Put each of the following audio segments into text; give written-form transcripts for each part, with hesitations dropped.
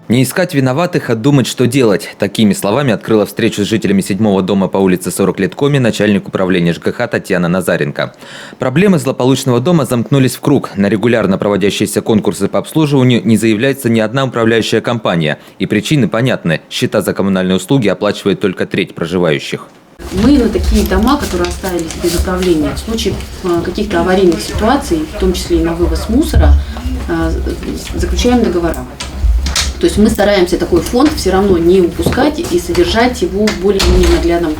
Не искать виноватых, а думать, что делать. Такими словами открыла встречу с жителями 7-го дома по улице 40 лет Коми начальник управления ЖКХ Татьяна Назаренко. Проблемы злополучного дома замкнулись в круг. На регулярно проводящиеся конкурсы по обслуживанию не заявляется ни одна управляющая компания. И причины понятны. Счета за коммунальные услуги оплачивает только треть проживающих. Мы на такие дома, которые оставились без управления, в случае каких-то аварийных ситуаций, в том числе и на вывоз мусора, заключаем договора. То есть мы стараемся такой фонд все равно не упускать и содержать его в более-менее наглядном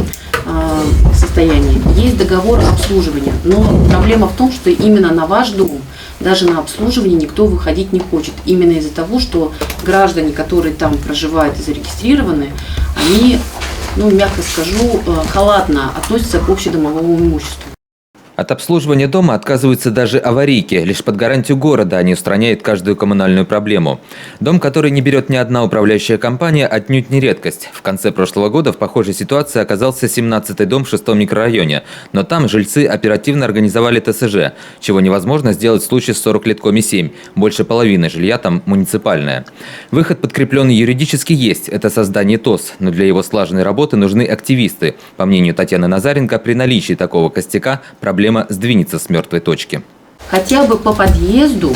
состоянии. Есть договор обслуживания, но проблема в том, что именно на ваш дом, даже на обслуживание никто выходить не хочет. Именно из-за того, что граждане, которые там проживают и зарегистрированы, они, мягко скажу, халатно относятся к общедомовому имуществу. От обслуживания дома отказываются даже аварийки. Лишь под гарантию города они устраняют каждую коммунальную проблему. Дом, который не берет ни одна управляющая компания, отнюдь не редкость. В конце прошлого года в похожей ситуации оказался 17-й дом в 6-м микрорайоне. Но там жильцы оперативно организовали ТСЖ, чего невозможно сделать в случае с 40 лет Коми 7. Больше половины жилья там муниципальное. Выход, подкрепленный юридически, есть. Это создание ТОС. Но для его слаженной работы нужны активисты. По мнению Татьяны Назаренко, при наличии такого костяка проблема сдвинется с мертвой точки. Хотя бы по подъезду,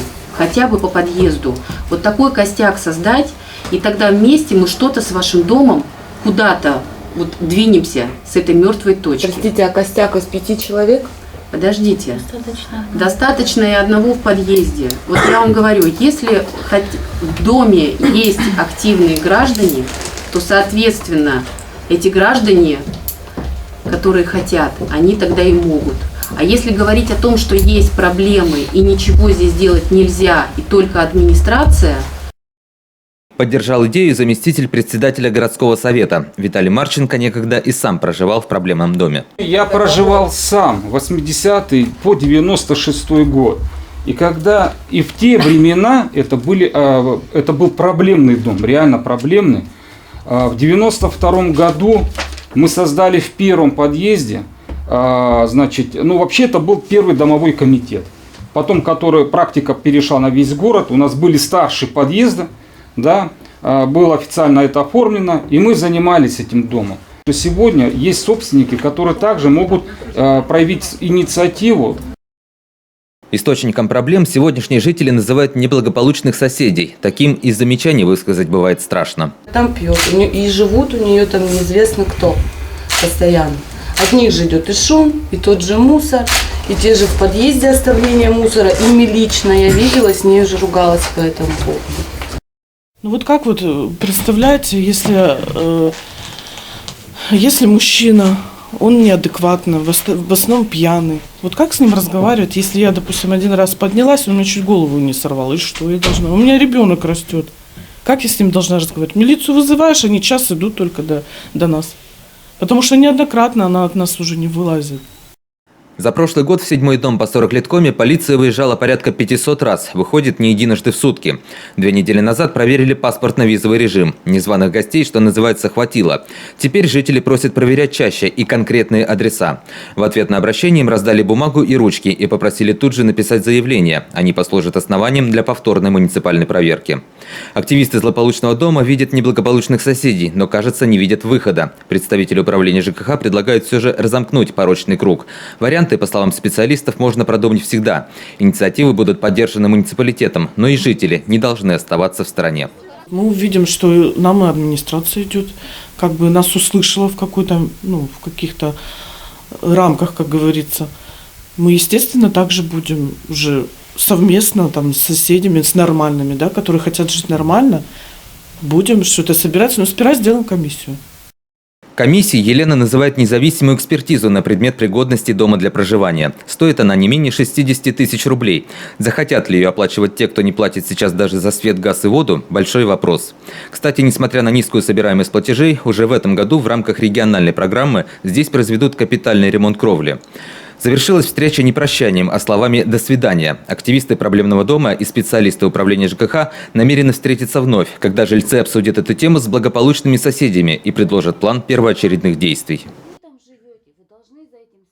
вот такой костяк создать, и тогда вместе мы что-то с вашим домом куда-то двинемся с этой мертвой точки. Простите, а костяк из 5 человек? Подождите. Достаточно и одного в подъезде. Вот я вам говорю, если в доме есть активные граждане, то, соответственно, эти граждане, которые хотят, они тогда и могут. А если говорить о том, что есть проблемы и ничего здесь делать нельзя, и только администрация... Поддержал идею заместитель председателя городского совета. Виталий Марченко некогда и сам проживал в проблемном доме. Я проживал сам 80-й по 96-й год. И в те времена это был проблемный дом, реально проблемный. В 92-м году мы создали в первом подъезде, вообще это был первый домовой комитет. Потом, практика перешла на весь город, у нас были старшие подъезды, было официально это оформлено, и мы занимались этим домом. Сегодня есть собственники, которые также могут проявить инициативу. Источником проблем сегодняшние жители называют неблагополучных соседей. Таким и замечаний высказать бывает страшно. Там пьет, и живут у нее там неизвестно кто постоянно. От них же идет и шум, и тот же мусор, и те же в подъезде оставление мусора. Ими лично я видела, с ней уже ругалась по этому поводу. Как представляете, если мужчина, он неадекватный, в основном пьяный. Как с ним разговаривать, если я, допустим, один раз поднялась, он мне чуть голову не сорвал, и что я должна? У меня ребенок растет. Как я с ним должна разговаривать? Милицию вызываешь, они час идут только до нас. Потому что неоднократно она от нас уже не вылазит. За прошлый год в 7-й дом по 40 лет Коми полиция выезжала порядка 500 раз. Выходит, не единожды в сутки. 2 недели назад проверили паспортно-визовый режим. Незваных гостей, что называется, хватило. Теперь жители просят проверять чаще и конкретные адреса. В ответ на обращение им раздали бумагу и ручки и попросили тут же написать заявление. Они послужат основанием для повторной муниципальной проверки. Активисты злополучного дома видят неблагополучных соседей, но, кажется, не видят выхода. Представители управления ЖКХ предлагают все же разомкнуть порочный круг. Варианты, по словам специалистов, можно продумать всегда. Инициативы будут поддержаны муниципалитетом, но и жители не должны оставаться в стороне. Мы увидим, что нам и администрация идет, нас услышала в каких-то рамках, как говорится. Мы, естественно, также будем уже совместно с соседями, с нормальными, которые хотят жить нормально, будем что-то собираться, но сперва сделаем комиссию. Комиссией Елена называет независимую экспертизу на предмет пригодности дома для проживания. Стоит она не менее 60 тысяч рублей. Захотят ли ее оплачивать те, кто не платит сейчас даже за свет, газ и воду – большой вопрос. Кстати, несмотря на низкую собираемость платежей, уже в этом году в рамках региональной программы здесь произведут капитальный ремонт кровли. Завершилась встреча не прощанием, а словами «до свидания». Активисты проблемного дома и специалисты управления ЖКХ намерены встретиться вновь, когда жильцы обсудят эту тему с благополучными соседями и предложат план первоочередных действий.